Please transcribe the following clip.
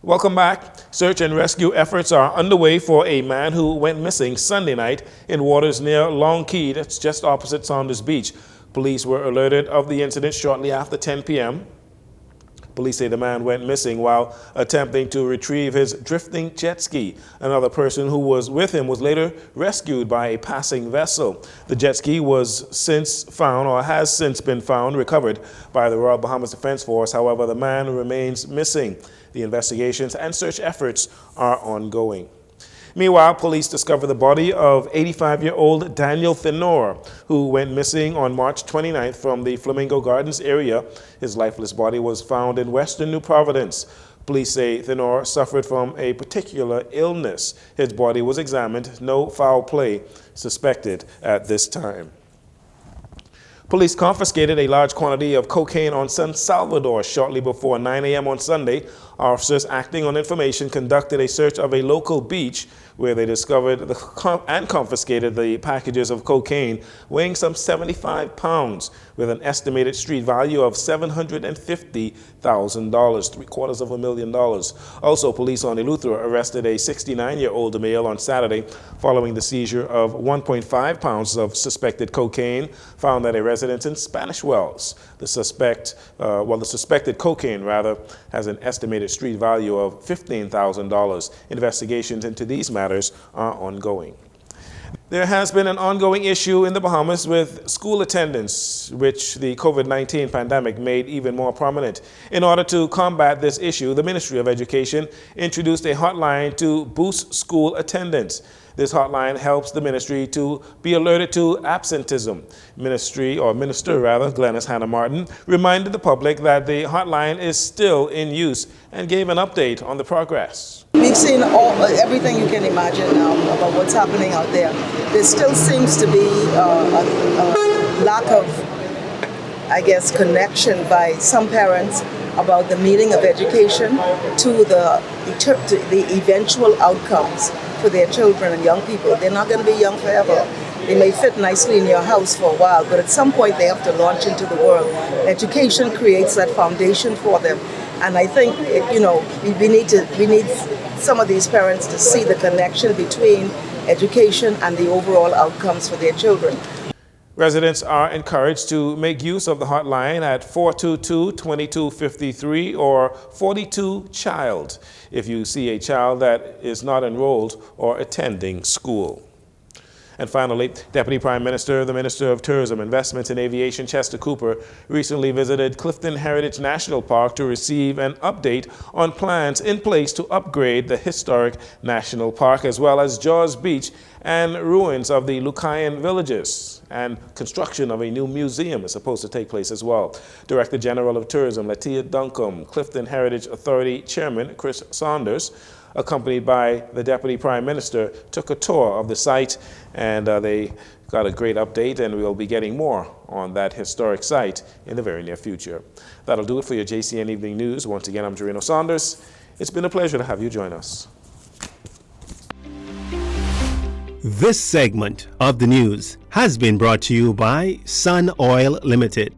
Welcome back. Search and rescue efforts are underway for a man who went missing Sunday night in waters near Long Key, that's just opposite Saunders Beach. Police were alerted of the incident shortly after 10 p.m. Police say the man went missing while attempting to retrieve his drifting jet ski. Another person who was with him was later rescued by a passing vessel. The jet ski was since found, or has since been found, recovered by the Royal Bahamas Defense Force. However, the man remains missing. The investigations and search efforts are ongoing. Meanwhile, police discovered the body of 85-year-old Daniel Thenor, who went missing on March 29th from the Flamingo Gardens area. His lifeless body was found in western New Providence. Police say Thenor suffered from a particular illness. His body was examined. No foul play suspected at this time. Police confiscated a large quantity of cocaine on San Salvador shortly before 9 a.m. on Sunday. Officers acting on information conducted a search of a local beach where they discovered and confiscated the packages of cocaine weighing some 75 pounds with an estimated street value of $750,000, $750,000. Also, police on Eleuthera arrested a 69-year-old male on Saturday following the seizure of 1.5 pounds of suspected cocaine found at a residence in Spanish Wells. The suspected cocaine, has an estimated street value of $15,000. Investigations into these matters are ongoing. There has been an ongoing issue in the Bahamas with school attendance, which the COVID-19 pandemic made even more prominent. In order to combat this issue, the Ministry of Education introduced a hotline to boost school attendance. This hotline helps the ministry to be alerted to absenteeism. Minister Glennis Hannah Martin reminded the public that the hotline is still in use and gave an update on the progress. We've seen everything you can imagine now about what's happening out there. There still seems to be a lack of, connection by some parents about the meaning of education to the eventual outcomes for their children and young people. They're not going to be young forever. They may fit nicely in your house for a while, but at some point they have to launch into the world. Education creates that foundation for them. And I think, we need some of these parents to see the connection between education and the overall outcomes for their children. Residents are encouraged to make use of the hotline at 422-2253 or 42-CHILD if you see a child that is not enrolled or attending school. And finally, Deputy Prime Minister, the Minister of Tourism, Investments and Aviation, Chester Cooper, recently visited Clifton Heritage National Park to receive an update on plans in place to upgrade the historic national park, as well as Jaws Beach and ruins of the Lucayan villages. And construction of a new museum is supposed to take place as well. Director General of Tourism, Latia Duncombe, Clifton Heritage Authority Chairman Chris Saunders, accompanied by the Deputy Prime Minister, took a tour of the site, and they got a great update, and we'll be getting more on that historic site in the very near future. That'll do it for your JCN Evening News. Once again, I'm Jcn Saunders. It's been a pleasure to have you join us. This segment of the news has been brought to you by Sun Oil Limited.